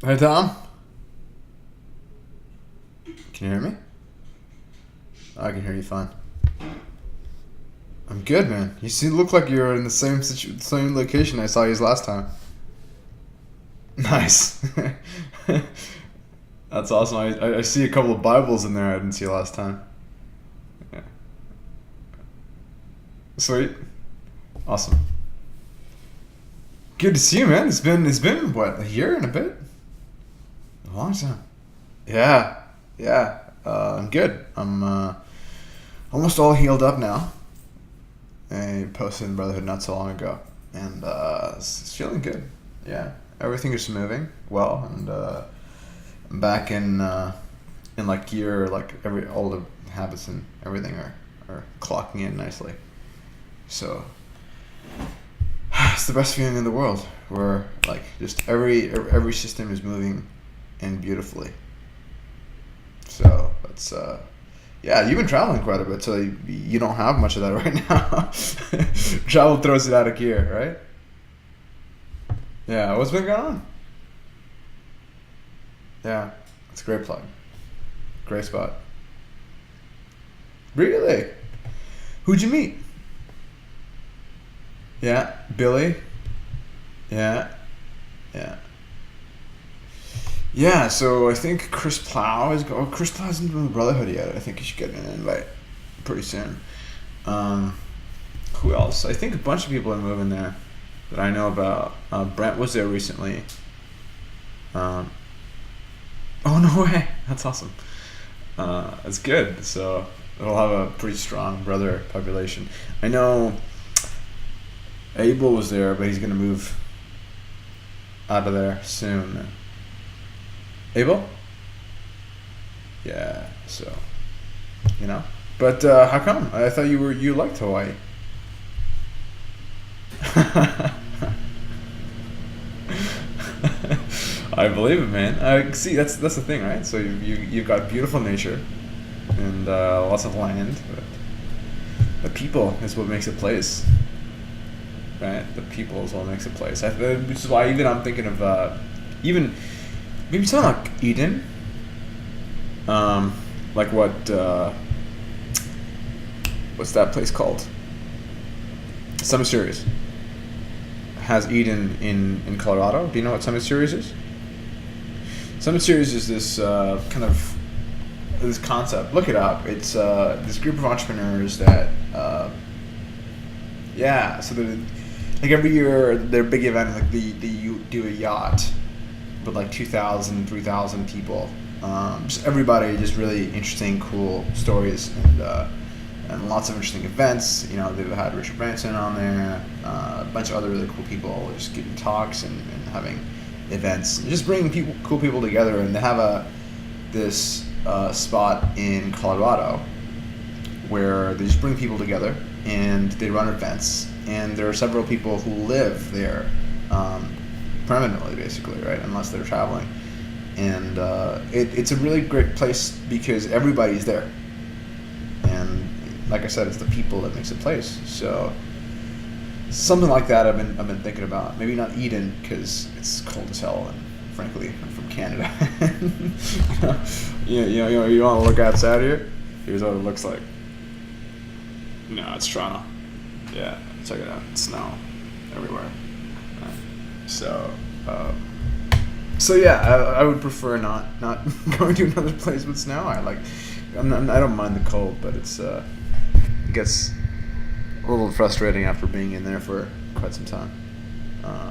Hey Tom, can you hear me? I can hear you fine. I'm good, man. Look like you're in the same location I saw you last time. Nice. That's awesome. I see a couple of Bibles in there I didn't see last time. Yeah. Sweet. Awesome. Good to see you, man. It's been what, a year and a bit? A long time. Yeah. Yeah. I'm good. I'm almost all healed up now. I posted in Brotherhood not so long ago, and it's feeling good. Yeah, everything is moving well, and I'm back in like gear. Like every all the habits and everything are clocking in nicely. So it's the best feeling in the world. Where like just every system is moving and beautifully. So it's yeah, you've been traveling quite a bit, so you don't have much of that right now. Travel throws it out of gear, right? Yeah, what's been going on? Yeah, it's a great plug. Great spot. Really? Who'd you meet? Yeah, Billy. Yeah, yeah, yeah. So I think Chris Plow is. Oh, Chris Plow isn't in the Brotherhood yet. I think you should get an invite pretty soon. Um, who else? I think a bunch of people are moving there that I know about. Brent was there recently. Um, oh no way! That's awesome. That's good. So it'll have a pretty strong brother population. I know Abel was there, but he's gonna move out of there soon. Abel? Yeah. So you know. But how come? I thought you liked Hawaii. I believe it, man. See, that's the thing, right? So you've got beautiful nature and lots of land, but the people is what makes a place, right? The people is what makes a place. Which is why even I'm thinking of even maybe something like Eden, um, like what's that place called? Summit Series has Eden in Colorado. Do you know what Summit Series is? Summit Series is this kind of this concept. Look it up. It's this group of entrepreneurs that yeah. So like every year their big event, like you do a yacht with like 2,000, 3,000 people. Just everybody, just really interesting, cool stories and lots of interesting events. You know, they've had Richard Branson on there, a bunch of other really cool people just giving talks and having events, just bringing cool people together. And they have this spot in Colorado where they just bring people together and they run events. And there are several people who live there permanently, basically, right? Unless they're traveling. And it's a really great place because everybody's there. And like I said, it's the people that makes a place. So something like that I've been thinking about. Maybe not Eden because it's cold as hell, and frankly, I'm from Canada. You want to look outside here? Here's what it looks like. No, it's Toronto. Yeah, check it out. It's snow everywhere. So, so yeah, I would prefer not going to another place with snow. I don't mind the cold, but it gets a little frustrating after being in there for quite some time.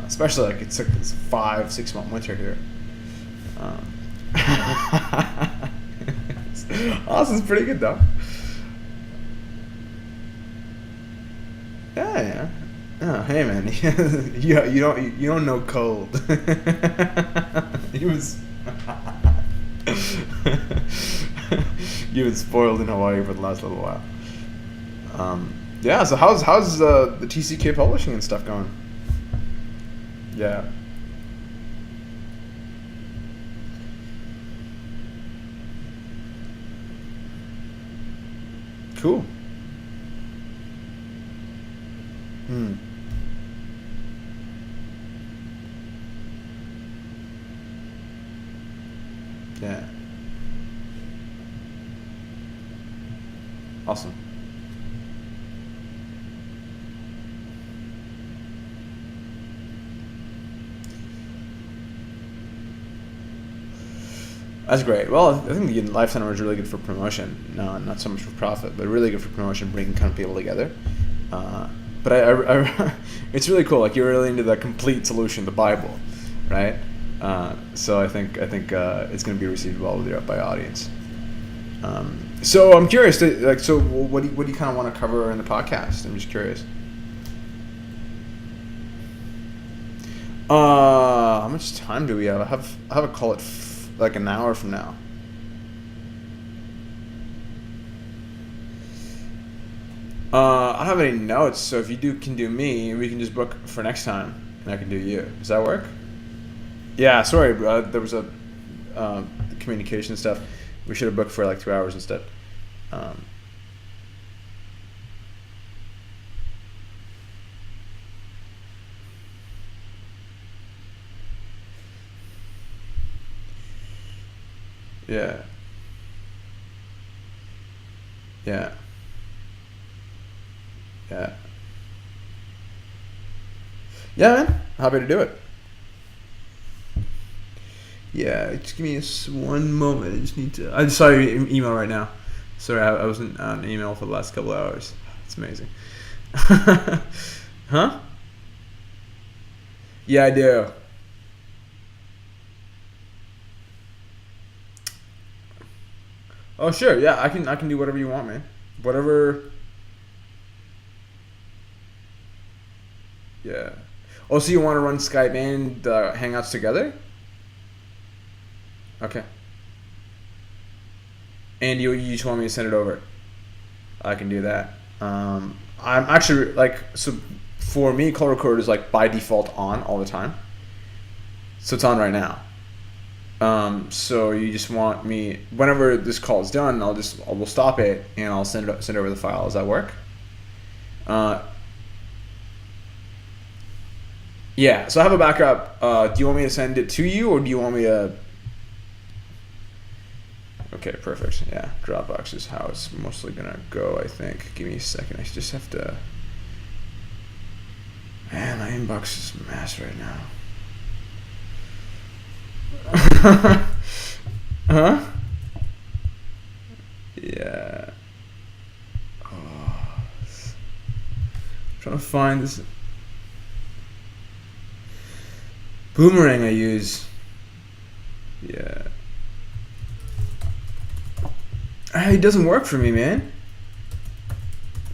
Especially like it's like this 5-6 month winter here. Austin's pretty good though. Yeah, yeah. Oh, hey man, you don't know cold. He was you've been spoiled in Hawaii for the last little while. Yeah. So how's the TCK publishing and stuff going? Yeah. Cool. Hmm. Yeah. Awesome. That's great. Well, I think the Life Center is really good for promotion. No, not so much for profit, but really good for promotion, bringing kind of people together. But it's really cool. Like, you're really into the complete solution, the Bible, right? So I think it's going to be received well by the audience. So I'm curious. So what do you kind of want to cover in the podcast? I'm just curious. How much time do we have? I have a call at like an hour from now. I don't have any notes, so if you can do me, we can just book for next time, and I can do you. Does that work? Yeah, sorry, there was a communication stuff. We should have booked for like 2 hours instead. Yeah. Yeah. Yeah. Yeah, man. Happy to do it. Yeah, just give me one moment. I just need to. I just saw your email right now. Sorry, I wasn't on email for the last couple of hours. It's amazing. Huh? Yeah, I do. Oh, sure. Yeah, I can do whatever you want, man. Whatever. Yeah. Oh, so you want to run Skype and Hangouts together? Okay. And you just want me to send it over? I can do that. I'm actually like, so for me, call record is like by default on all the time. So it's on right now. So you just want me, whenever this call is done, we'll stop it and I'll send over the file. Does that work? Yeah. So I have a backup. Do you want me to send it to you, or do you want me to? Okay, perfect. Yeah, Dropbox is how it's mostly gonna go, I think. Give me a second. I just have to. Man, my inbox is a mess right now. Huh? Yeah. Oh. I'm trying to find this Boomerang I use. Yeah. It doesn't work for me, man.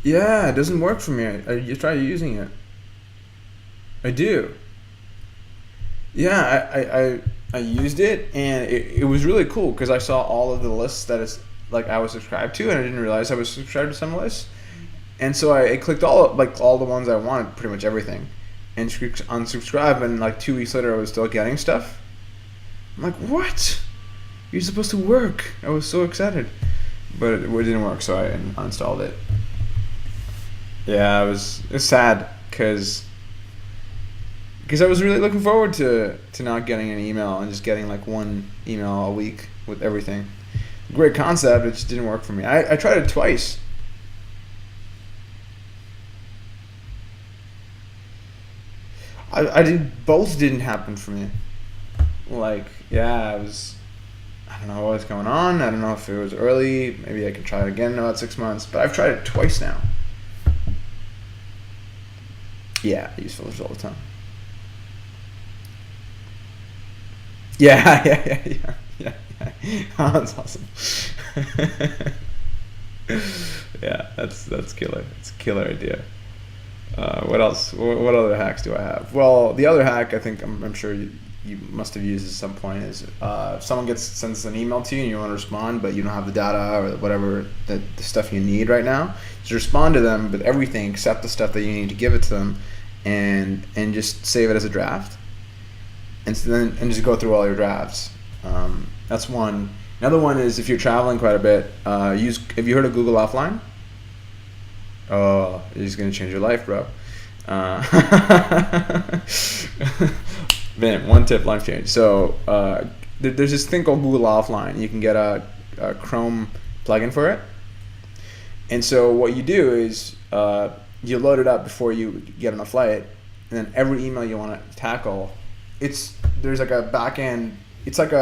Yeah, it doesn't work for me. You try using it. I do. Yeah, I used it, and it was really cool because I saw all of the lists that it's like I was subscribed to, and I didn't realize I was subscribed to some lists. And so I clicked all the ones I wanted, pretty much everything, and unsubscribe. And like 2 weeks later, I was still getting stuff. I'm like, what? You're supposed to work. I was so excited, but it didn't work, so I uninstalled it. Yeah, it's sad because I was really looking forward to not getting an email and just getting like one email a week with everything. Great concept, it just didn't work for me. I tried it twice. Both didn't happen for me. Like, yeah, I don't know what was going on. I don't know if it was early. Maybe I can try it again in about 6 months. But I've tried it twice now. Yeah, I use filters all the time. Yeah. Oh, that's awesome. Yeah, that's killer. It's a killer idea. What else? What other hacks do I have? Well, the other hack I think I'm sure you must have used at some point is if someone sends an email to you and you want to respond, but you don't have the data or whatever the stuff you need right now, just respond to them with everything except the stuff that you need to give it to them, and just save it as a draft, and just go through all your drafts. That's one. Another one is if you're traveling quite a bit, have you heard of Google Offline? Oh, it's gonna change your life, bro. Man, one tip, life change. So there's this thing called Google Offline. You can get a Chrome plugin for it. And so what you do is you load it up before you get on a flight, and then every email you want to tackle, there's like a back end. It's like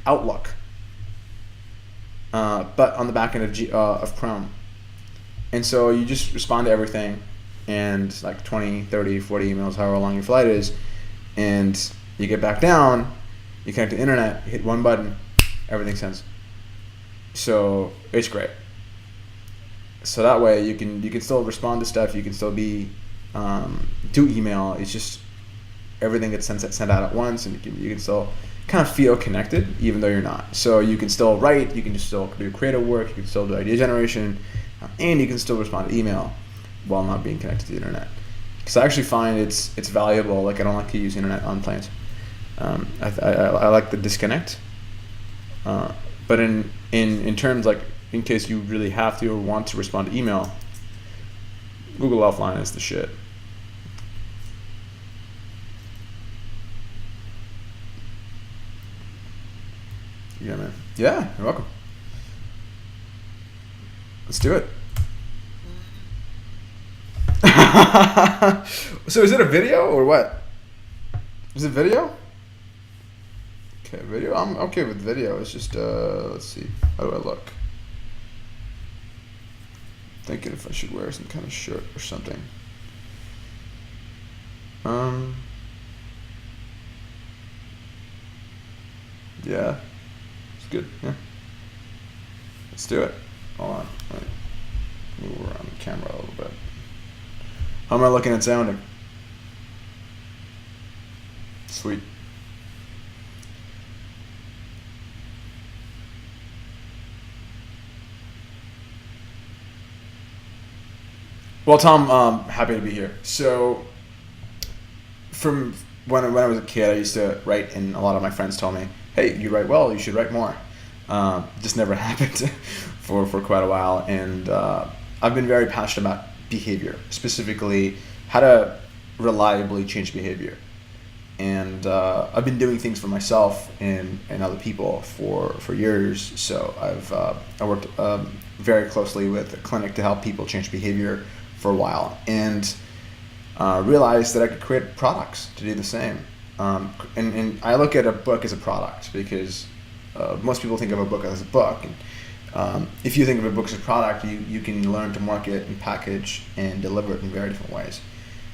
Outlook, but on the back end of Chrome. And so you just respond to everything, and like 20, 30, 40 emails, however long your flight is, and you get back down, you connect to the internet, hit one button, everything sends. So it's great. So that way you can still respond to stuff, you can still be do email. It's just everything gets sent out at once, and you can still kind of feel connected even though you're not. So you can still write, you can just still do creative work, you can still do idea generation, and you can still respond to email while not being connected to the internet. Because I actually find it's valuable. Like, I don't like to use internet on planes. I like the disconnect. But in terms, like, in case you really have to or want to respond to email, Google Offline is the shit. Yeah, man. Yeah, you're welcome. Let's do it. So is it a video or what? Is it video? Okay, video. I'm okay with video. It's just let's see. How do I look? Thinking if I should wear some kind of shirt or something. Yeah. It's good. Yeah. Let's do it. Hold on. Let me move around the camera a little bit. How am I looking at sounding? Sweet. Well, Tom, happy to be here. So, from when I was a kid, I used to write, and a lot of my friends told me, "Hey, you write well. You should write more." Just never happened for quite a while, and I've been very passionate about behavior, specifically how to reliably change behavior. And I've been doing things for myself and other people for years. So I worked very closely with a clinic to help people change behavior for a while, and realized that I could create products to do the same. And I look at a book as a product because most people think of a book as a book. And if you think of a book as a product, you can learn to market and package and deliver it in very different ways.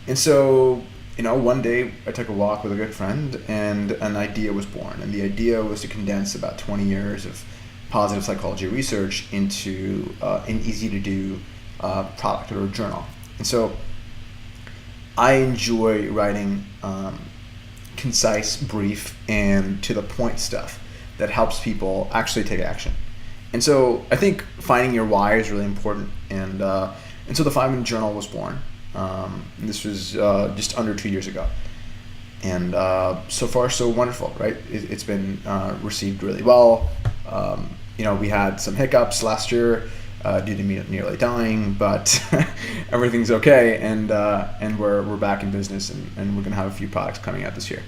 And so, one day I took a walk with a good friend, and an idea was born. And the idea was to condense about 20 years of positive psychology research into an easy-to-do product or a journal. And so I enjoy writing concise, brief, and to-the-point stuff that helps people actually take action. And so I think finding your why is really important. And so the 5-Minute Journal was born. This was just under 2 years ago. And so far, so wonderful, right? It's been received really well. We had some hiccups last year due to me nearly dying, but everything's okay, and we're back in business, and we're gonna have a few products coming out this year.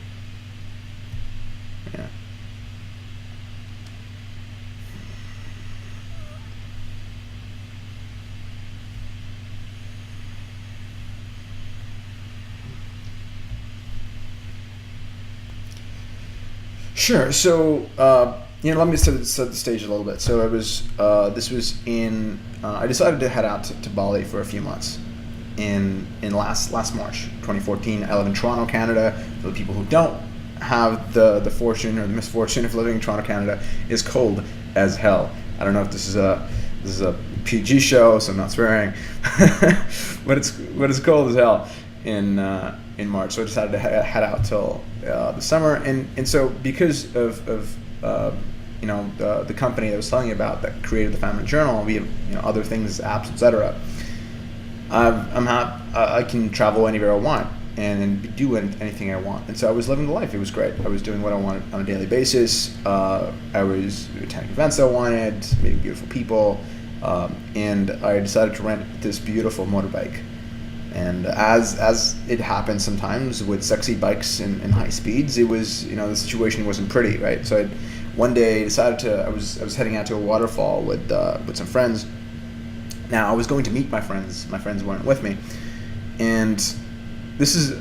Yeah. Sure. So, let me set the stage a little bit. So this was in, I decided to head out to Bali for a few months in last March 2014. I live in Toronto, Canada. For the people who don't have the fortune or the misfortune of living in Toronto, Canada, is cold as hell. I don't know if this is a PG show, so I'm not swearing, but it's cold as hell in March. So I decided to head out till the summer, and so because of the company that I was telling you about that created the 5-Minute Journal, we have other things, apps, etc. I can travel anywhere I want and do anything I want, and so I was living the life. It was great. I was doing what I wanted on a daily basis. I was attending events I wanted, meeting beautiful people, and I decided to rent this beautiful motorbike. And as it happens sometimes with sexy bikes and high speeds, it was, the situation wasn't pretty, right? So one day decided I was heading out to a waterfall with some friends. Now I was going to meet my friends. My friends weren't with me, and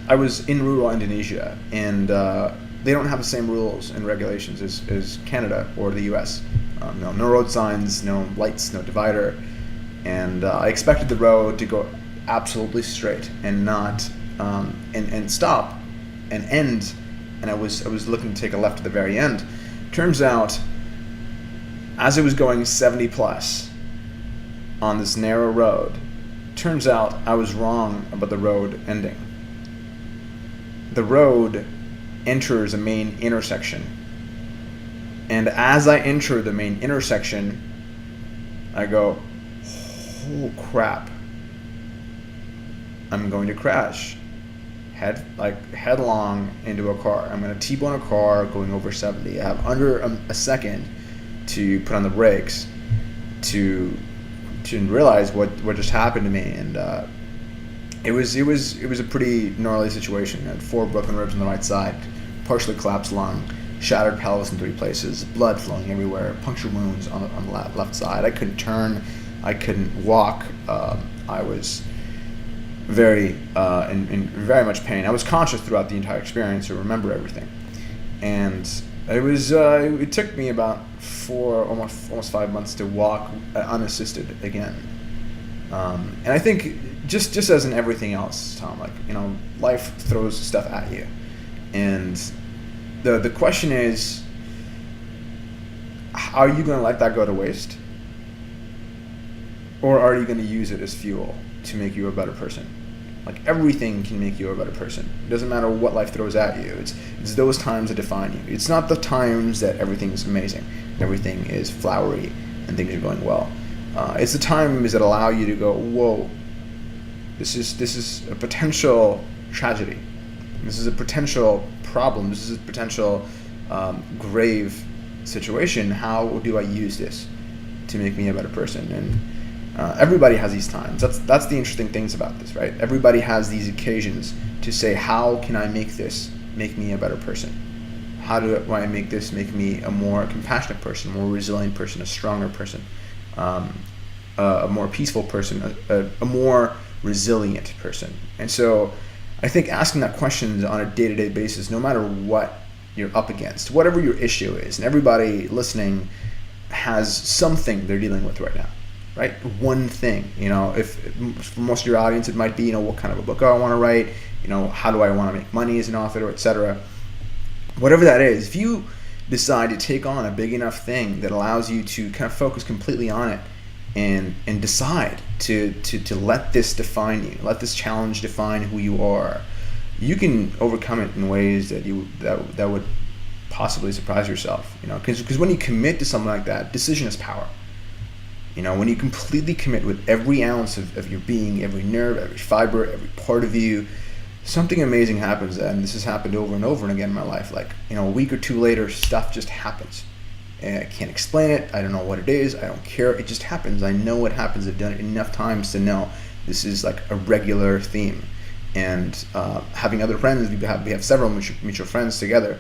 I was in rural Indonesia, and they don't have the same rules and regulations as Canada or the U.S. No road signs, no lights, no divider, and I expected the road to go absolutely straight and not and stop and end, and I was looking to take a left at the very end. Turns out, as it was going 70 plus on this narrow road, turns out I was wrong about the road ending. The road enters a main intersection, and as I enter the main intersection, I go, oh crap, I'm going to crash headlong into a car. I'm going to T-bone a car going over 70. I have under a second to put on the brakes to realize what just happened to me, and it was a pretty gnarly situation. I had 4 broken ribs on the right side, partially collapsed lung, shattered pelvis in 3 places, blood flowing everywhere, puncture wounds on the left side. I couldn't turn, I couldn't walk. I was very in very much pain. I was conscious throughout the entire experience to remember everything, and it took me about 4, almost 5 months to walk unassisted again. And I think just as in everything else, Tom, life throws stuff at you, and the question is, are you going to let that go to waste, or are you going to use it as fuel to make you a better person? Everything can make you a better person. It doesn't matter what life throws at you. It's those times that define you. It's not the times that everything's amazing, everything is flowery, and things are going well. It's the times that allow you to go, whoa, this is a potential tragedy. This is a potential problem. This is a potential grave situation. How do I use this to make me a better person? And everybody has these times. That's the interesting things about this, right? Everybody has these occasions to say, how can I make this make me a better person? How do I make this make me a more compassionate person, a more resilient person, a stronger person, a more peaceful person, a more resilient person? And so I think asking that question on a day-to-day basis, no matter what you're up against, whatever your issue is, and everybody listening has something they're dealing with right now. Right, one thing. If for most of your audience, it might be, what kind of a book I want to write. How do I want to make money as an author, etc. Whatever that is, if you decide to take on a big enough thing that allows you to kind of focus completely on it, and decide to let this define you, let this challenge define who you are, you can overcome it in ways that would possibly surprise yourself. Because when you commit to something like that, decision is power. When you completely commit with every ounce of your being, every nerve, every fiber, every part of you, something amazing happens. And this has happened over and over and again in my life. A week or 2 later, stuff just happens. And I can't explain it. I don't know what it is. I don't care. It just happens. I know what happens. I've done it enough times to know this is a regular theme. And having other friends, we have several mutual friends together,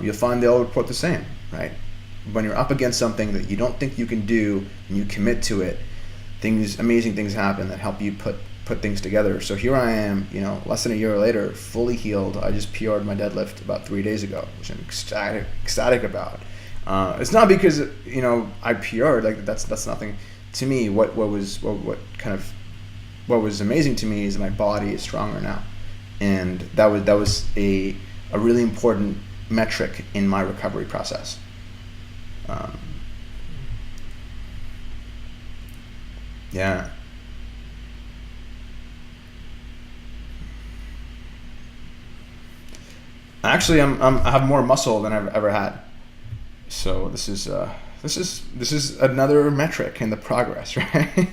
you'll find they all report the same, right? When you're up against something that you don't think you can do and you commit to it, amazing things happen that help you put things together. So here I am, less than a year later, fully healed. I just PR'd my deadlift about 3 days ago, which I'm ecstatic about. It's not because I PR'd, that's nothing to me. What was amazing to me is that my body is stronger now, and that was a really important metric in my recovery process. Yeah. Actually, I have more muscle than I've ever had. So this is another metric in the progress, right?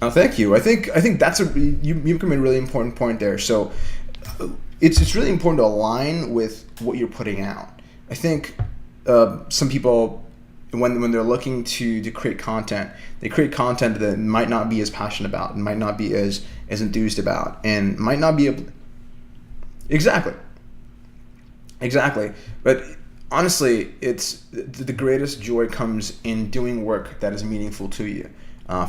Oh, thank you. I think that's you come in a really important point there. So it's really important to align with what you're putting out. I think some people when they're looking to create content, they create content that might not be as passionate about, and might not be as enthused about, and might not be able. Exactly. Exactly. But honestly, it's the greatest joy comes in doing work that is meaningful to you,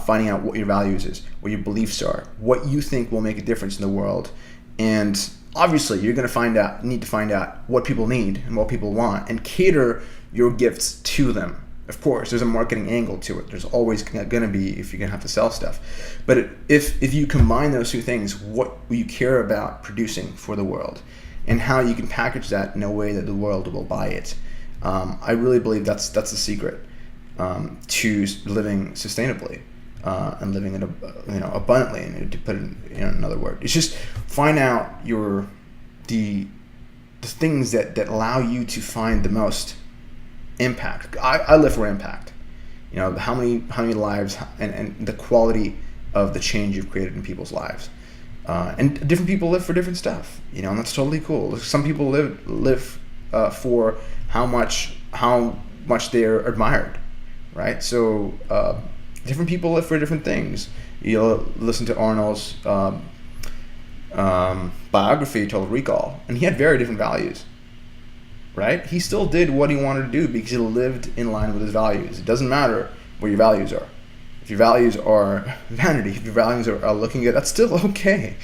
finding out what your values is, what your beliefs are, what you think will make a difference in the world, and obviously you're going to need to find out what people need and what people want, and cater your gifts to them. Of course, there's a marketing angle to it. There's always going to be if you're going to have to sell stuff. But if you combine those two things, what you care about producing for the world, and how you can package that in a way that the world will buy it. I really believe that's the secret to living sustainably and living in abundantly. And to put it in another word, it's just find out the things that allow you to find the most impact. I live for impact. How many lives and the quality of the change you've created in people's lives. And different people live for different stuff, and that's totally cool. Some people live for how much they're admired, right? So different people live for different things. You'll listen to Arnold's biography, Total Recall, and he had very different values, right? He still did what he wanted to do because he lived in line with his values. It doesn't matter what your values are. If your values are vanity, if your values are looking good, that's still okay.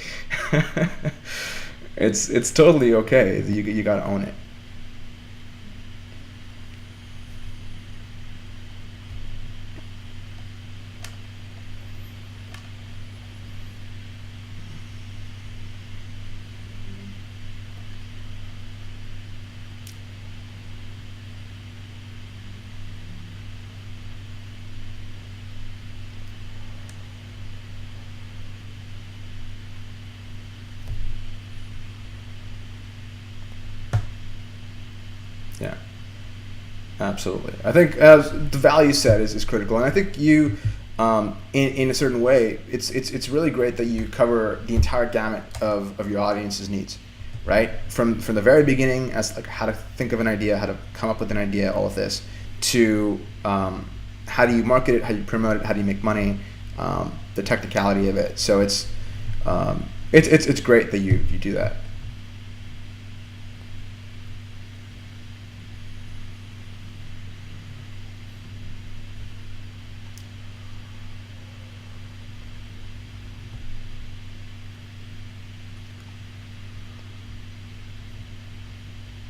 It's totally okay. You gotta own it. Yeah, absolutely. I think as the value set is critical, and I think you, in a certain way, it's really great that you cover the entire gamut of your audience's needs, right? From the very beginning, as like how to think of an idea, how to come up with an idea, all of this, to how do you market it, how do you promote it, how do you make money, the technicality of it. So it's great that you do that.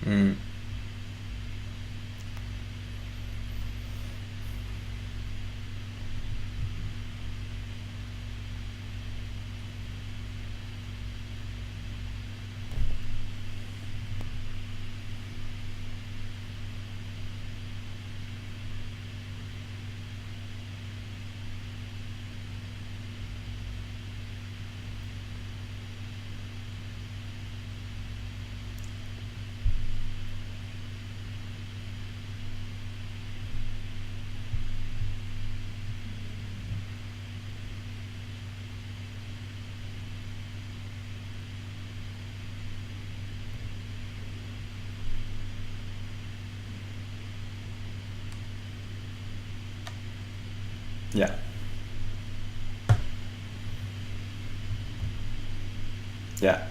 Mm. Yeah. Yeah.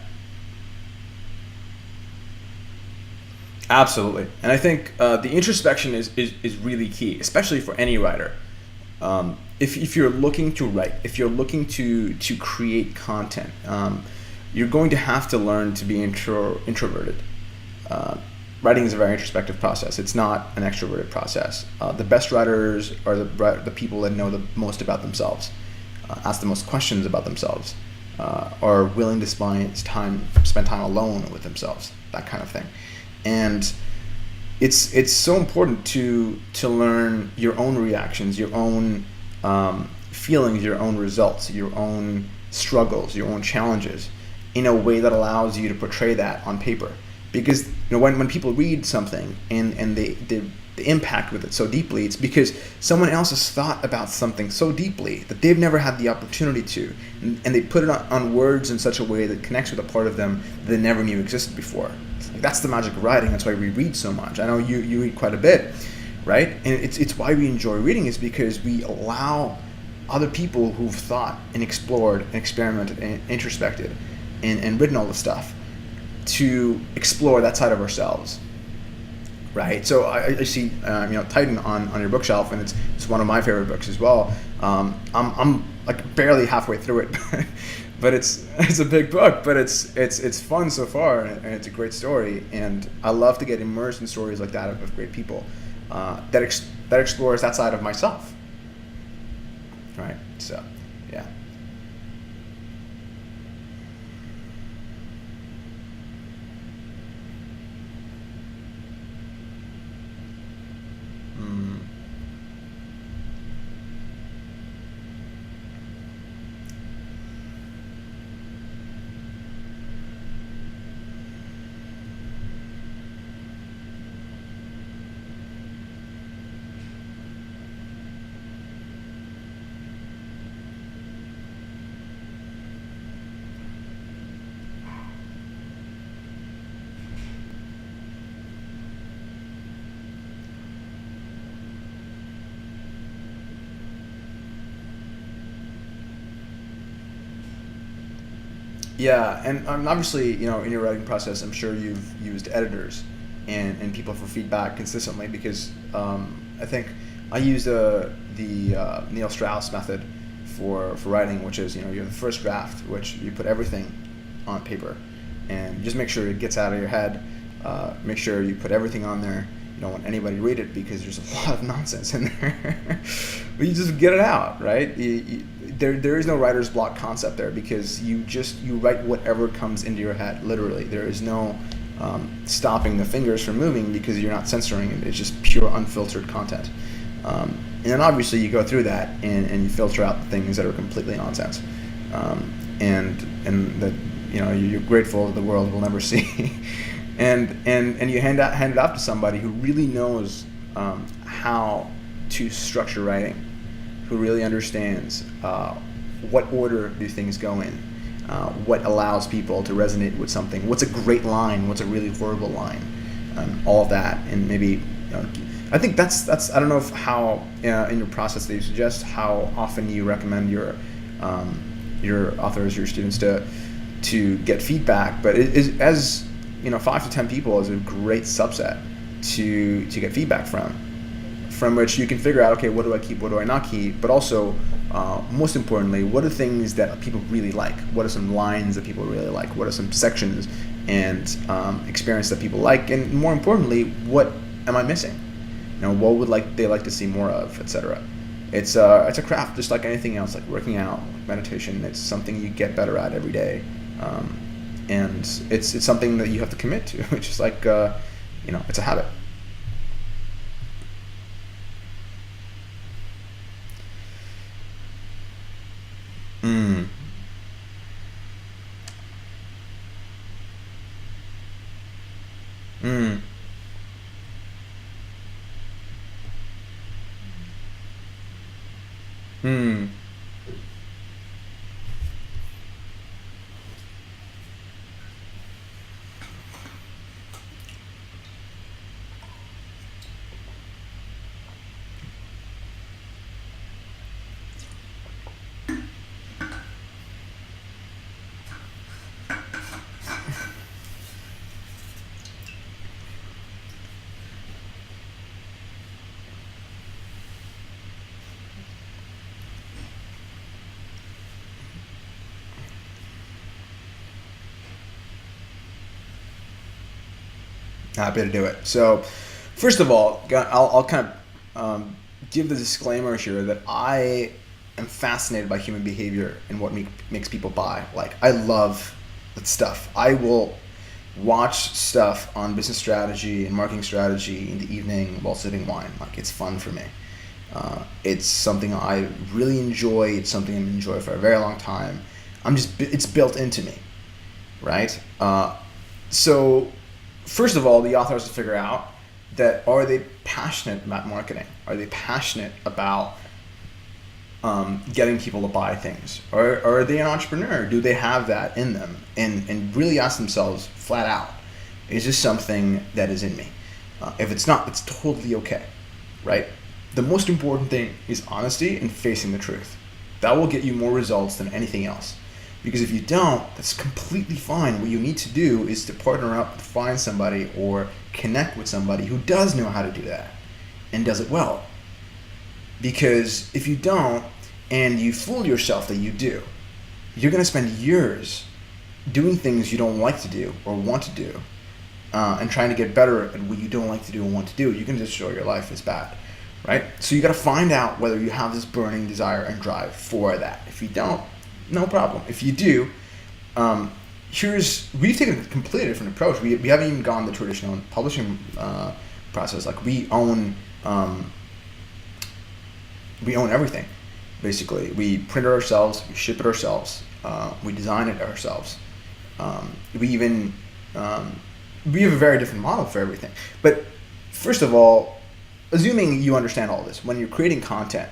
Absolutely. And I think the introspection is really key, especially for any writer. If you're looking to write, if you're looking to create content, you're going to have to learn to be introverted. Uh, Writing is a very introspective process. It's not an extroverted process. The best writers are the people that know the most about themselves, ask the most questions about themselves, are willing to spend time alone with themselves, that kind of thing. And it's so important to learn your own reactions, your own feelings, your own results, your own struggles, your own challenges, in a way that allows you to portray that on paper. because when people read something and they impact with it so deeply, it's because someone else has thought about something so deeply that they've never had the opportunity to, and they put it on words in such a way that connects with a part of them that they never knew existed before. That's the magic of writing. That's why we read so much. I know you read quite a bit, right? And it's why we enjoy reading, is because we allow other people who've thought and explored and experimented and introspected and written all this stuff to explore that side of ourselves. Right, so I see, Titan on your bookshelf, and it's one of my favorite books as well. I'm like barely halfway through it, but it's a big book, but it's fun so far, and it's a great story, and I love to get immersed in stories like that of great people that explores that side of myself. Right, so yeah. Yeah, and obviously, in your writing process, I'm sure you've used editors and people for feedback consistently, because I think I use the Neil Strauss method for writing, which is, you have the first draft, which you put everything on paper, and just make sure it gets out of your head. Make sure you put everything on there. You don't want anybody to read it because there's a lot of nonsense in there. But you just get it out, right? There is no writer's block concept there, because you write whatever comes into your head, literally. There is no stopping the fingers from moving, because you're not censoring it. It's just pure unfiltered content. And then obviously you go through that and you filter out the things that are completely nonsense, and that you're grateful that the world will never see. and you hand it off to somebody who really knows how to structure writing, who really understands what order do things go in, what allows people to resonate with something, what's a great line, what's a really horrible line, all of that. And maybe I think that's I don't know how in your process that you suggest how often you recommend your authors, your students to get feedback, but it is, as 5 to 10 people is a great subset to get feedback from which you can figure out, okay, what do I keep, what do I not keep, but also most importantly, what are things that people really like, what are some lines that people really like, what are some sections and experience that people like, and more importantly, what am I missing, what would they like to see more of, etc. It's a craft just like anything else, like working out, meditation. It's something you get better at every day, and it's something that you have to commit to. It's just like it's a habit. Mm. Mm. Mm. Happy to do it. So, first of all, I'll kind of give the disclaimer here that I am fascinated by human behavior and what makes people buy. Like, I love that stuff. I will watch stuff on business strategy and marketing strategy in the evening while sipping wine. Like, it's fun for me. It's something I really enjoy. It's something I'm enjoy for a very long time. It's built into me, right? So first of all, the author has to figure out that, are they passionate about marketing? Are they passionate about getting people to buy things? Or are they an entrepreneur? Do they have that in them? And really ask themselves flat out, is this something that is in me? If it's not, it's totally okay, right? The most important thing is honesty and facing the truth. That will get you more results than anything else. Because if you don't, that's completely fine. What you need to do is to partner up, find somebody or connect with somebody who does know how to do that and does it well. Because if you don't, and you fool yourself that you do, you're going to spend years doing things you don't like to do or want to do, and trying to get better at what you don't like to do and want to do. You can destroy your life. It's bad, right? So you got to find out whether you have this burning desire and drive for that. If you don't, no problem. If you do, we've taken a completely different approach. We haven't even gone the traditional publishing process. Like we own everything. Basically, we print it ourselves, we ship it ourselves, we design it ourselves. We have a very different model for everything. But first of all, assuming you understand all this, when you're creating content,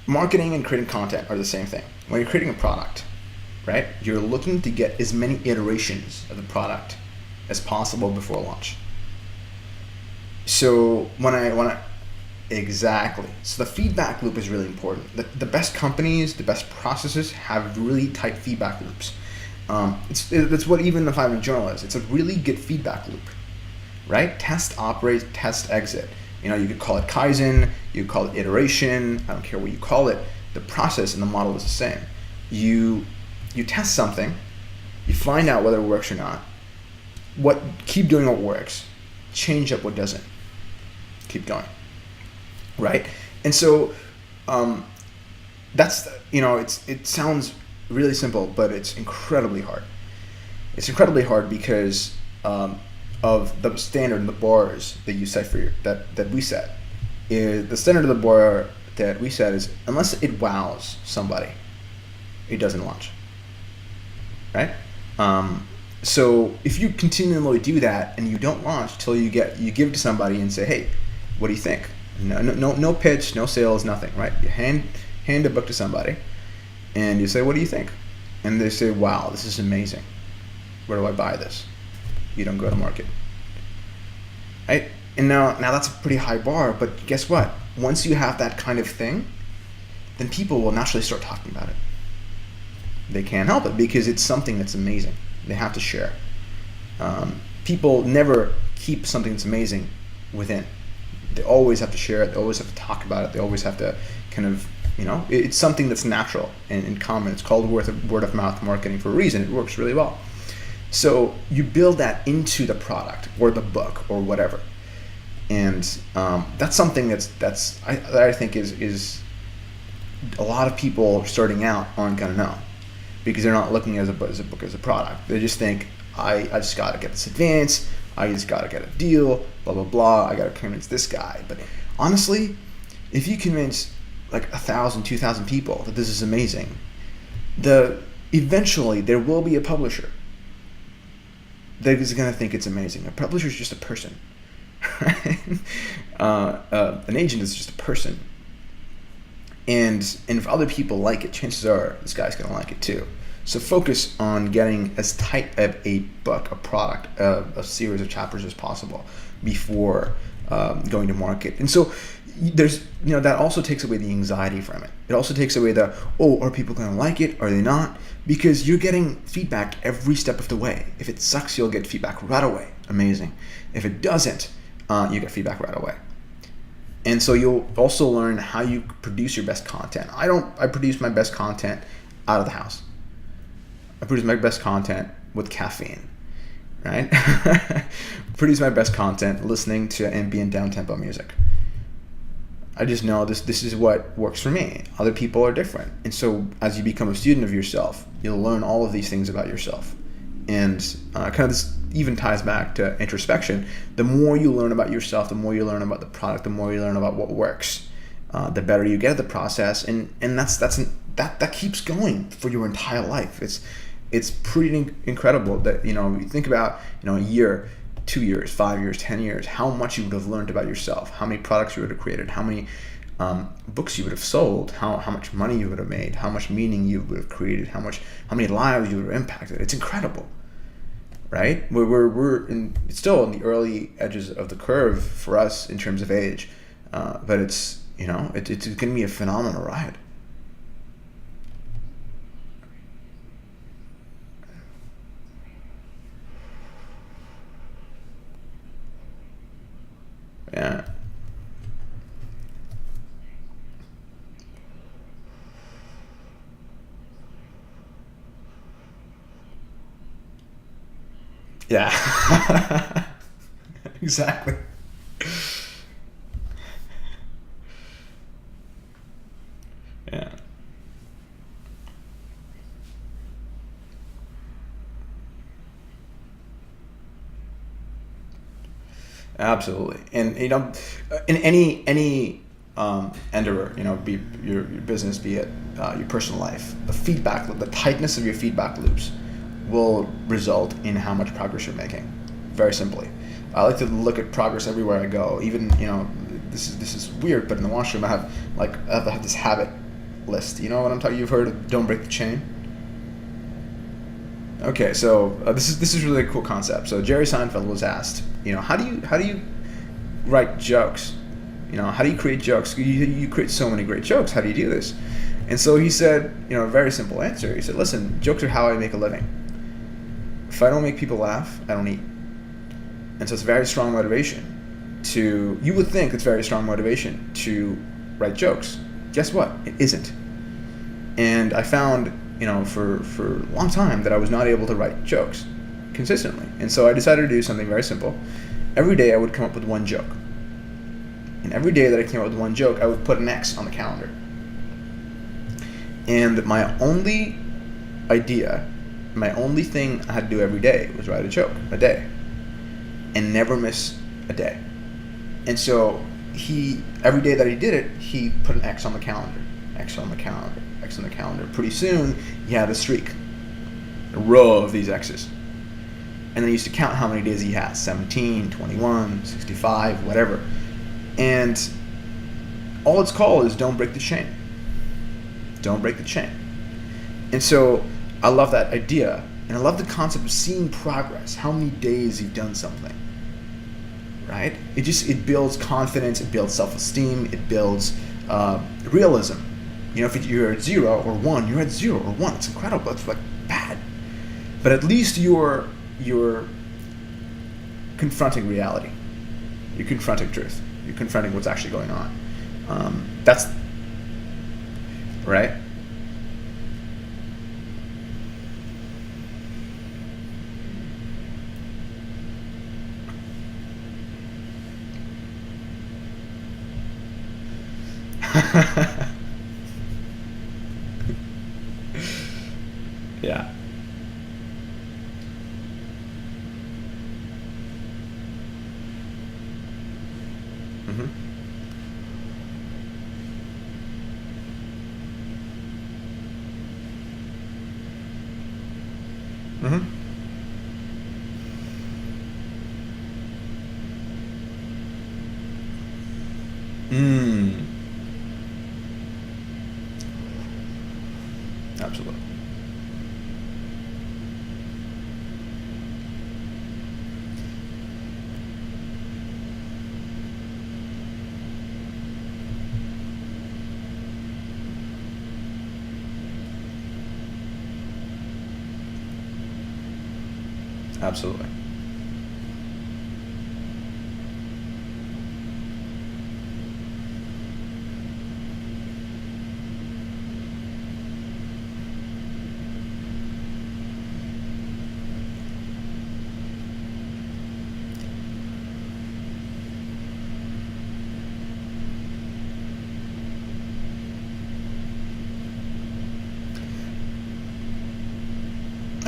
marketing and creating content are the same thing. When you're creating a product, right, you're looking to get as many iterations of the product as possible before launch. So exactly. So the feedback loop is really important. The best companies, the best processes have really tight feedback loops. That's what even the 5-minute journal is. It's a really good feedback loop, right? Test, operate, test, exit. You could call it Kaizen, you could call it iteration, I don't care what you call it. The process and the model is the same. You test something, you find out whether it works or not. Keep doing what works, change up what doesn't. Keep going, right? And so that's it sounds really simple, but it's incredibly hard. It's incredibly hard because of the standard and the bars that you set that we set. The standard of the bar that we set is, unless it wows somebody, it doesn't launch, right? So if you continually do that and you don't launch till you give to somebody and say, hey, what do you think? No pitch, no sales, nothing, right? You hand a book to somebody and you say, what do you think? And they say, wow, this is amazing. Where do I buy this? You don't go to market, right? And now that's a pretty high bar, but guess what? Once you have that kind of thing, then people will naturally start talking about it. They can't help it because it's something that's amazing. They have to share. People never keep something that's amazing within. They always have to share it. They always have to talk about it. They always have to kind of, it's something that's natural and common. It's called word of mouth marketing for a reason. It works really well. So you build that into the product or the book or whatever. And that's something that I think is a lot of people starting out aren't going to know, because they're not looking at a book as a product. They just think, I just got to get this advance, I just got to get a deal, blah, blah, blah, I got to convince this guy. But honestly, if you convince like 1,000, 2,000 people that this is amazing, eventually there will be a publisher that is going to think it's amazing. A publisher is just a person. An agent is just a person. And if other people like it, chances are this guy's going to like it too. So focus on getting as tight of a book, a product, a series of chapters as possible before going to market. And so there's, that also takes away the anxiety from it. It also takes away are people going to like it? Are they not? Because you're getting feedback every step of the way. If it sucks, you'll get feedback right away. Amazing. If it doesn't, you get feedback right away. And so you'll also learn how you produce your best content. I produce my best content out of the house. I produce my best content with caffeine, right? Produce my best content listening to ambient down-tempo music. I just know this is what works for me. Other people are different. And so as you become a student of yourself, you'll learn all of these things about yourself. And kind of this even ties back to introspection. The more you learn about yourself, the more you learn about the product, the more you learn about what works, the better you get at the process. And that keeps going for your entire life. It's pretty incredible that, you think about, a year, 2 years, 5 years, 10 years, how much you would have learned about yourself, how many products you would have created, how many books you would have sold, how much money you would have made, how much meaning you would have created, how many lives you would have impacted. It's incredible, right? It's still in the early edges of the curve for us in terms of age, but it's going to be a phenomenal ride. Yeah. Yeah. Exactly. Yeah. Absolutely. And in any endeavor, be your business, be it your personal life, the tightness of your feedback loops will result in how much progress you're making. Very simply. I like to look at progress everywhere I go. Even, this is weird, but in the washroom I have this habit list. You know what I'm talking? You've heard of don't break the chain? Okay, so this is really a cool concept. So Jerry Seinfeld was asked, how do you write jokes? How do you create jokes? You create so many great jokes. How do you do this? And so he said, a very simple answer. He said, listen, jokes are how I make a living. If I don't make people laugh, I don't eat. And so it's very strong motivation you would think it's very strong motivation to write jokes. Guess what? It isn't. And I found, for a long time that I was not able to write jokes consistently. And so I decided to do something very simple. Every day I would come up with one joke. And every day that I came up with one joke, I would put an X on the calendar. And my only thing I had to do every day was write a joke a day. And never miss a day. And so every day that he did it, he put an X on the calendar. X on the calendar. X on the calendar. Pretty soon, he had a streak. A row of these X's. And then he used to count how many days he has. 17, 21, 65, whatever. And all it's called is don't break the chain. Don't break the chain. And so I love that idea. And I love the concept of seeing progress. How many days you've done something. Right? It builds confidence. It builds self-esteem. It builds realism. If you're at 0 or 1, you're at 0 or 1. It's incredible. It's like bad. But at least you're confronting reality. You're confronting truth. You're confronting what's actually going on. That's right. Yeah. Mhm. Mhm. Mm. Absolutely. Absolutely.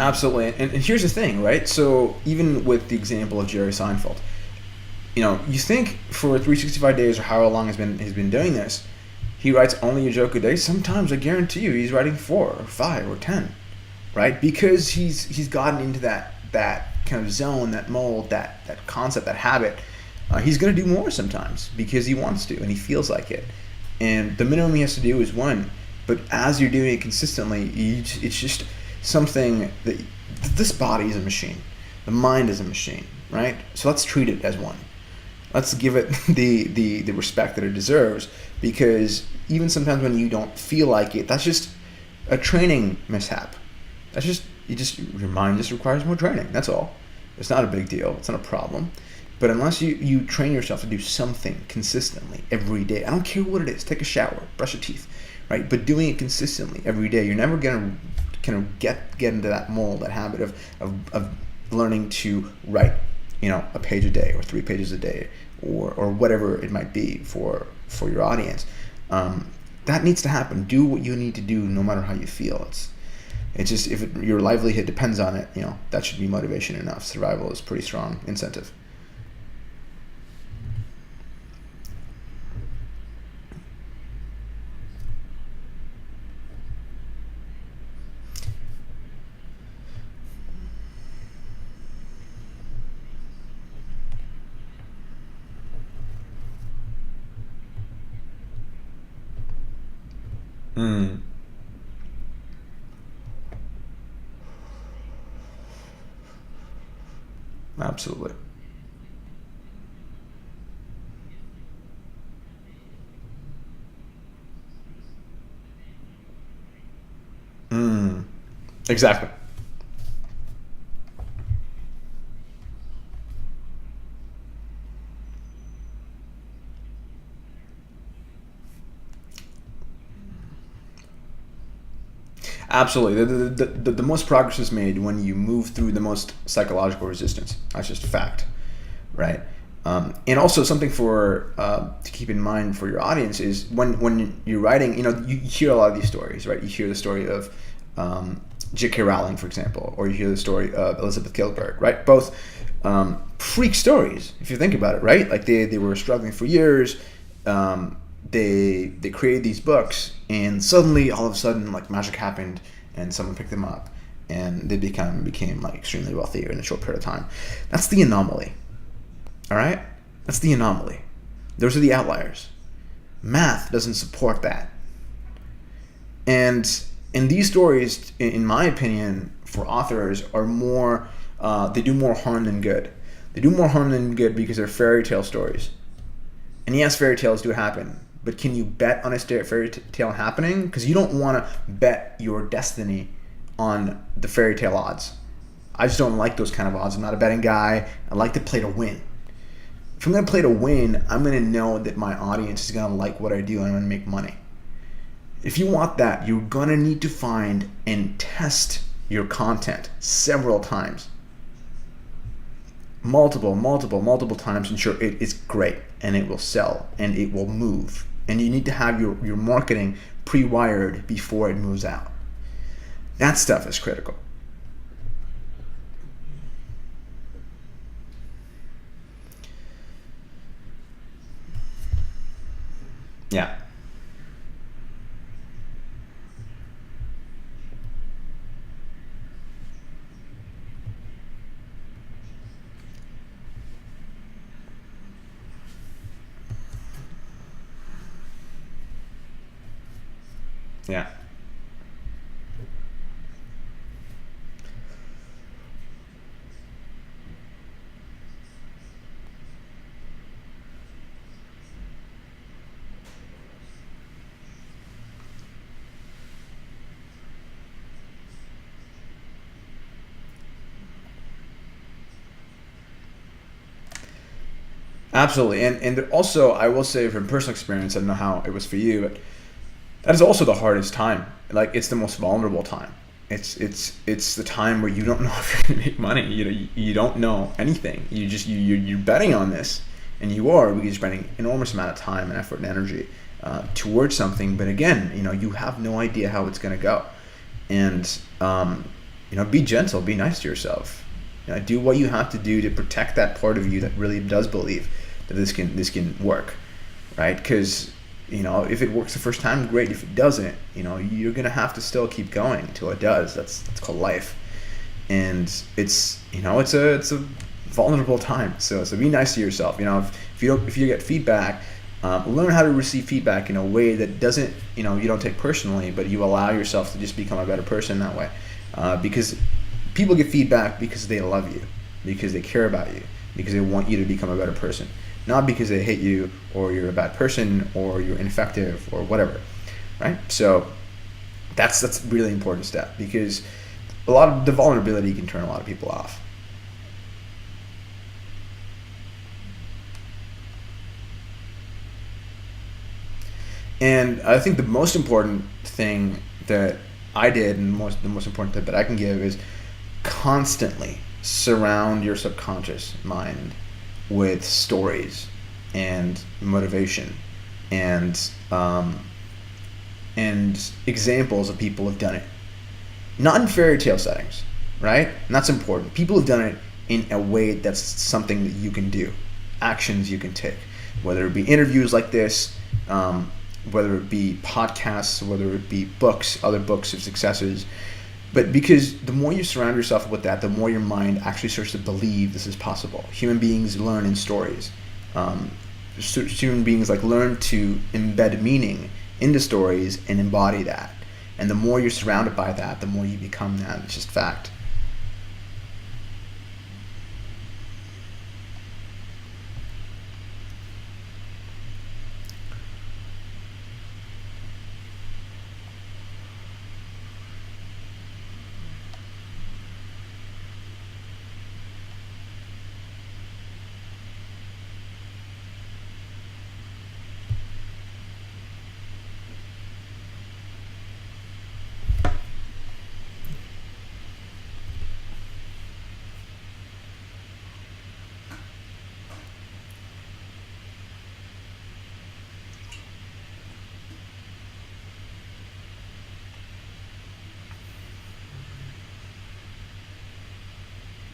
Absolutely. And here's the thing, right? So even with the example of Jerry Seinfeld, you think for 365 days or however long he's been doing this, he writes only a joke a day. Sometimes I guarantee you he's writing 4 or 5 or 10, right? Because he's gotten into that kind of zone, that mold, that concept, that habit, he's going to do more sometimes because he wants to and he feels like it. And the minimum he has to do is one. But as you're doing it consistently, it's just something that this body is a machine. The mind is a machine, right? So let's treat it as one. Let's give it the respect that it deserves, because even sometimes when you don't feel like it, that's just a training mishap. That's just your mind just requires more training. That's all. It's not a big deal. It's not a problem. But unless you train yourself to do something consistently every day, I don't care what it is, take a shower, brush your teeth, right? But doing it consistently every day, you're never gonna kind of get into that mold, that habit of learning to write, a page a day or 3 pages a day or whatever it might be for your audience. That needs to happen. Do what you need to do, no matter how you feel. It's just, if your livelihood depends on it, that should be motivation enough. Survival is pretty strong incentive. Mm. Absolutely. Mm. Exactly. Absolutely. The most progress is made when you move through the most psychological resistance. That's just a fact, right? And also something for to keep in mind for your audience is when you're writing, you hear a lot of these stories, right? You hear the story of J.K. Rowling, for example, or you hear the story of Elizabeth Gilbert, right? Both freak stories, if you think about it, right? Like they were struggling for years. They created these books, and suddenly, all of a sudden, like, magic happened, and someone picked them up, and they became like extremely wealthy in a short period of time. That's the anomaly. All right, that's the anomaly. Those are the outliers. Math doesn't support that. And these stories, in my opinion, for authors, are more. They do more harm than good. They do more harm than good because they're fairy tale stories. And yes, fairy tales do happen. But can you bet on a fairy tale happening? Because you don't want to bet your destiny on the fairy tale odds. I just don't like those kind of odds. I'm not a betting guy. I like to play to win. If I'm going to play to win, I'm going to know that my audience is going to like what I do and I'm going to make money. If you want that, you're going to need to find and test your content several times. Multiple times, ensure it is great and it will sell and it will move. And you need to have your marketing pre-wired before it moves out. That stuff is critical. Yeah. Yeah. Absolutely. And also, I will say from personal experience, I don't know how it was for you, but that is also the hardest time. Like, it's the most vulnerable time. It's the time where you don't know if you're gonna make money. You don't know anything. You're betting on this, and you are, because you're spending enormous amount of time and effort and energy towards something. But again, you have no idea how it's gonna go, and be gentle, be nice to yourself. Do what you have to do to protect that part of you that really does believe that this can work, right? Because if it works the first time, great. If it doesn't, you're gonna have to still keep going until it does. That's called life. and it's a vulnerable time. So be nice to yourself. If you get feedback, learn how to receive feedback in a way that doesn't, you don't take personally, but you allow yourself to just become a better person that way. Because people get feedback because they love you, because they care about you, because they want you to become a better person, not because they hate you or you're a bad person or you're ineffective or whatever, right? So that's a really important step, because a lot of the vulnerability can turn a lot of people off. And I think the most important thing that I did, and the most important tip that I can give, is constantly surround your subconscious mind with stories and motivation and examples of people who've done it. Not in fairy tale settings, right? And that's important. People have done it in a way that's something that you can do, actions you can take, whether it be interviews like this, whether it be podcasts, whether it be books, other books of successes. But because the more you surround yourself with that, the more your mind actually starts to believe this is possible. Human beings learn in stories. Human beings learn to embed meaning into stories and embody that. And the more you're surrounded by that, the more you become that. It's just fact.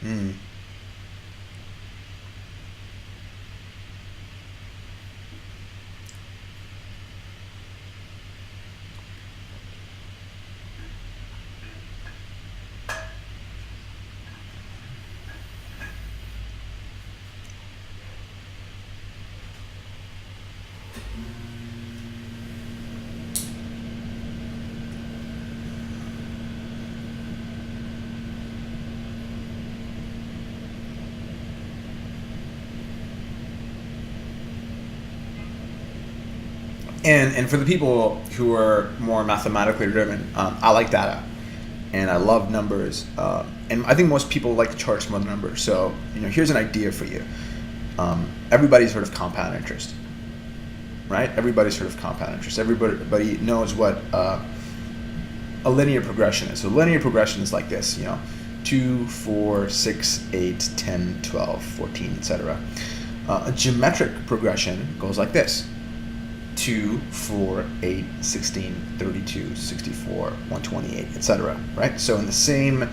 Mm. And for the people who are more mathematically driven, I like data, and I love numbers, and I think most people like to charts more than numbers. So here's an idea for you. Everybody's heard of compound interest, right? Everybody's heard of compound interest. Everybody knows what a linear progression is. So linear progression is like this, 2, 4, 6, 8, 10, 12, 14, etc. A geometric progression goes like this: 2, 4, 8, 16, 32, 64, 128, etc. Right? So in the same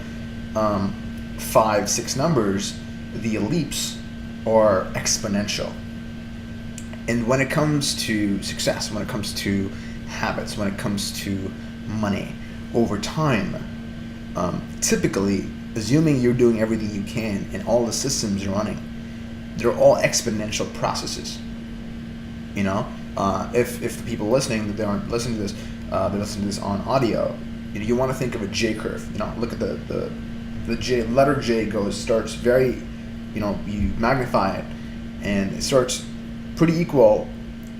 5, 6 numbers, the ellipse are exponential. And when it comes to success, when it comes to habits, when it comes to money, over time, typically, assuming you're doing everything you can and all the systems you're running, they're all exponential processes. If the people listening, that they aren't listening to this, they're listening to this on audio, you want to think of a J curve. Look at the J, letter J starts very, you magnify it, and it starts pretty equal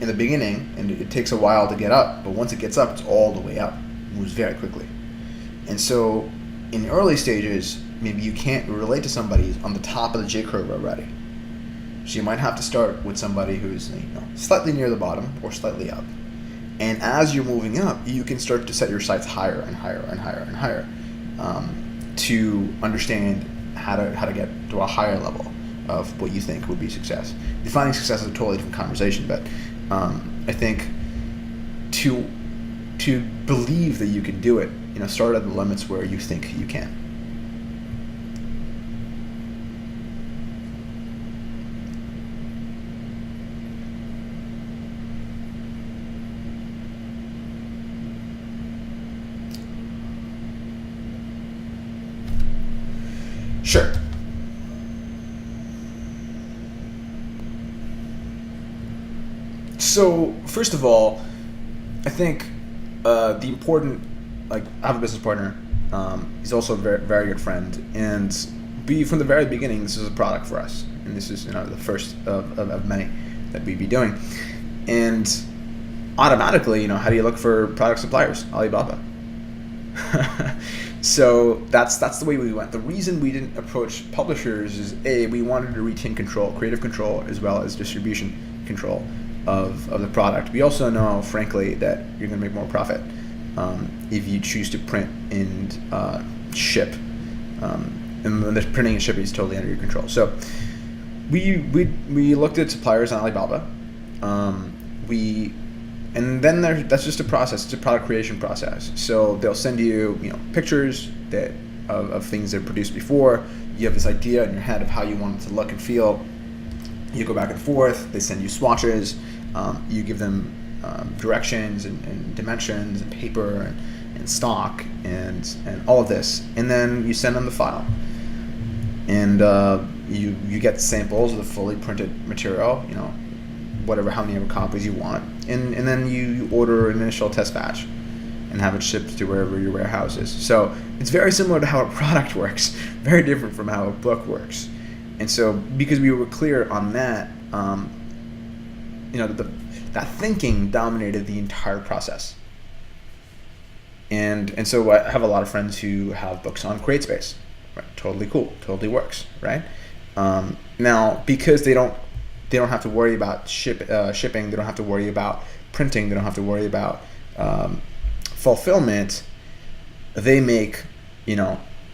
in the beginning, and it takes a while to get up, but once it gets up, it's all the way up. It moves very quickly. And so in early stages, maybe you can't relate to somebody who's on the top of the J curve already. So you might have to start with somebody who's slightly near the bottom or slightly up. And as you're moving up, you can start to set your sights higher and higher and higher and higher, to understand how to get to a higher level of what you think would be success. Defining success is a totally different conversation, but I think to believe that you can do it, start at the limits where you think you can. So first of all, I think the important, like, I have a business partner. He's also a very, very good friend, and from the very beginning, this is a product for us, and this is the first of many that we'd be doing, and automatically, how do you look for product suppliers? Alibaba. So that's the way we went. The reason we didn't approach publishers is we wanted to retain control, creative control, as well as distribution control of the product. We also know, frankly, that you're going to make more profit if you choose to print and ship, and the printing and shipping is totally under your control. So we looked at suppliers on Alibaba. And then that's just a process. It's a product creation process. So they'll send you, pictures of things they've produced before. You have this idea in your head of how you want it to look and feel. You go back and forth. They send you swatches. You give them directions and dimensions and paper and stock and all of this. And then you send them the file. And you get samples of the fully printed material, how many copies you want, and then you order an initial test batch and have it shipped to wherever your warehouse is. So it's very similar to how a product works, very different from how a book works. And so because we were clear on that, that thinking dominated the entire process. And so I have a lot of friends who have books on CreateSpace. Right? Totally cool, totally works, right? Now, because they don't have to worry about shipping. They don't have to worry about printing. They don't have to worry about fulfillment. They make,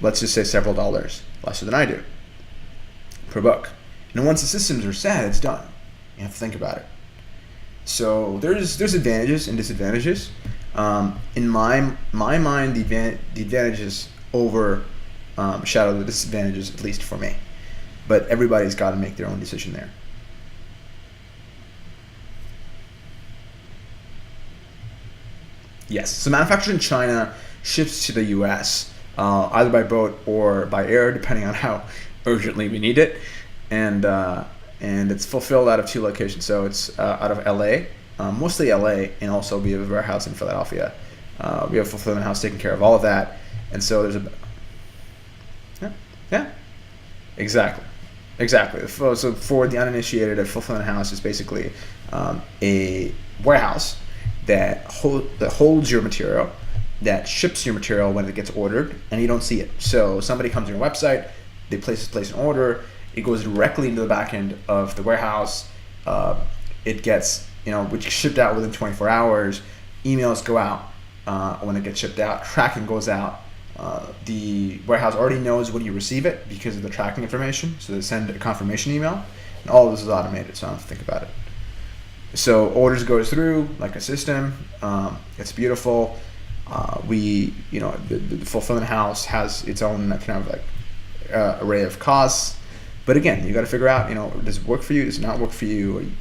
let's just say several dollars less than I do per book. And once the systems are set, it's done. You have to think about it. So there's advantages and disadvantages. In my mind, the advantages overshadow the disadvantages, at least for me. But everybody's got to make their own decision there. Yes, so manufactured in China, ships to the U.S. Either by boat or by air, depending on how urgently we need it, and it's fulfilled out of 2 locations. So it's out of L.A., mostly L.A., and also we have a warehouse in Philadelphia. We have a fulfillment house taking care of all of that, and so there's exactly. So for the uninitiated, a fulfillment house is basically a warehouse that holds your material, that ships your material when it gets ordered, and you don't see it. So somebody comes to your website, they place an order, it goes directly into the back end of the warehouse. It gets, which shipped out within 24 hours. Emails go out when it gets shipped out. Tracking goes out. The warehouse already knows when you receive it because of the tracking information. So they send a confirmation email, and all of this is automated, so I don't have to think about it. So orders goes through like a system. It's beautiful. The fulfillment house has its own kind of array of costs. But again, you got to figure out, does it work for you? Does it not work for you?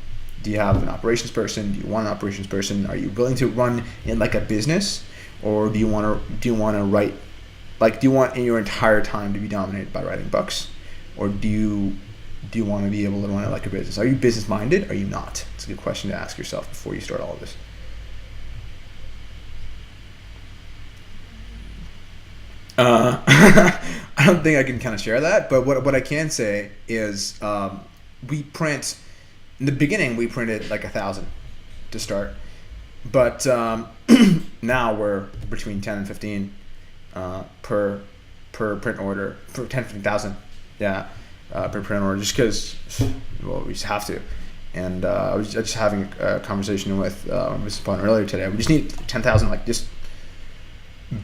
Do you have an operations person? Do you want an operations person? Are you willing to run in like a business, or do you want to write? Like, do you want your entire time to be dominated by writing books, or do you want to be able to run it like a business? Are you business minded? Are you not? It's a good question to ask yourself before you start all of this. I don't think I can kind of share that, but what I can say is we print. In the beginning, we printed like 1,000 to start, but now we're between 10 and 15 per print order, for 10, 15,000, per print order, just because, we just have to. And I was just having a conversation with my business partner earlier today. We just need 10,000, like just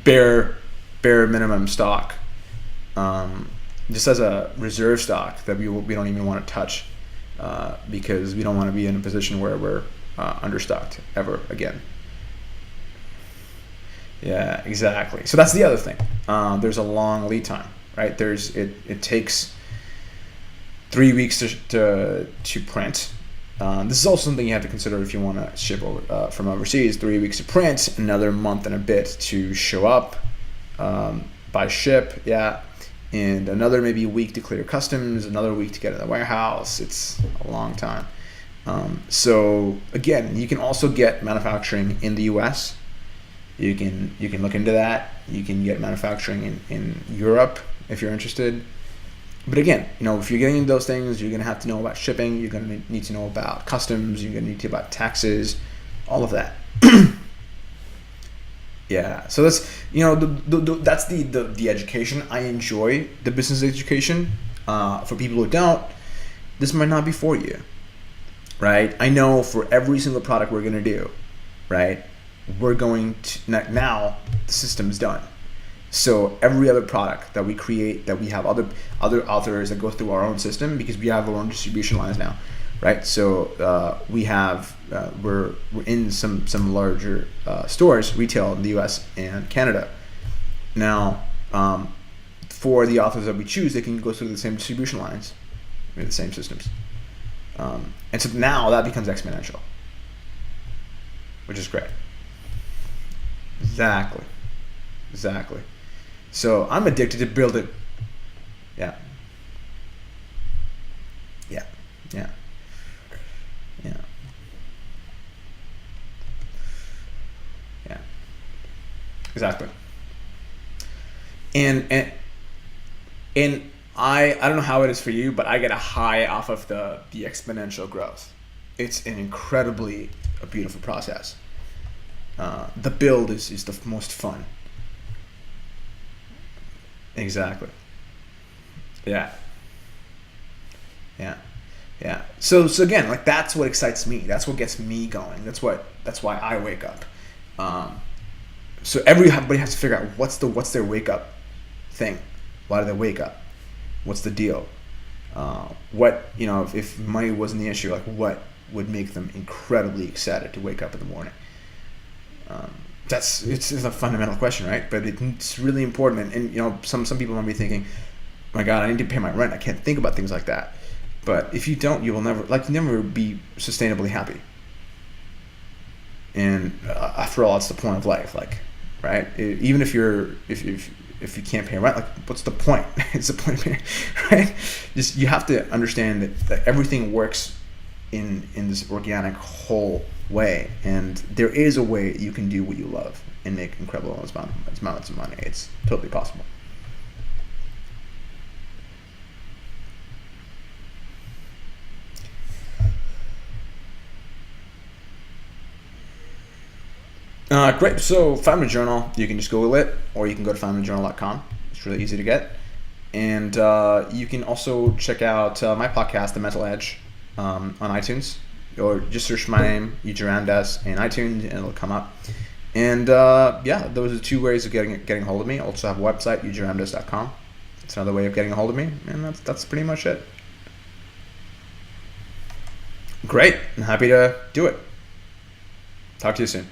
bare minimum stock, just as a reserve stock that we don't even want to touch, because we don't want to be in a position where we're understocked ever again. Yeah, exactly. So that's the other thing. There's a long lead time, right? It takes 3 weeks to print. This is also something you have to consider if you want to ship over, from overseas. 3 weeks to print, another month and a bit to show up, by ship, and another maybe week to clear customs, another week to get in the warehouse. It's a long time. So again, you can also get manufacturing in the U.S. You can look into that. You can get manufacturing in Europe if you're interested. But again, if you're getting into those things, you're gonna have to know about shipping. You're gonna need to know about customs. You're gonna need to know about taxes, all of that. Yeah. So that's that's the education. I enjoy the business education. For people who don't, this might not be for you, right? I know for every single product we're gonna do, right? We're going to now the system's done. So every other product that we create, that we have other authors that go through our own system, because we have our own distribution lines now, right? So we have we're in some larger stores, retail in the U.S. and Canada. Now, for the authors that we choose, they can go through the same distribution lines, with the same systems, and so now that becomes exponential, which is great. Exactly. So I'm addicted to building. Yeah. Exactly. And I don't know how it is for you, but I get a high off of the exponential growth. It's an incredibly a beautiful process. The build is the most fun. Exactly. Yeah. So again, like, that's what excites me. That's what gets me going. That's why I wake up. So everybody has to figure out what's their wake up thing. Why do they wake up? What's the deal? If money wasn't the issue, like, what would make them incredibly excited to wake up in the morning? It's a fundamental question, right? But it's really important. And some people might be thinking, oh my God, I need to pay my rent. I can't think about things like that. But if you don't, you will never be sustainably happy. And after all, that's the point of life, right? Even if you can't pay rent, what's the point? It's the point of paying, right? Just, you have to understand that everything works in this organic whole way, and there is a way you can do what you love and make incredible amounts of money. It's totally possible. Great. So 5-Minute Journal, you can just Google it, or you can go to 5minutejournal.com. It's really easy to get. And you can also check out my podcast, The Mental Edge, on iTunes, or just search my name, Ramdas, in iTunes, and it'll come up. And those are 2 ways of getting a hold of me. I also have a website, ujiramdas.com. It's another way of getting a hold of me, and that's pretty much it. Great. I'm happy to do it. Talk to you soon.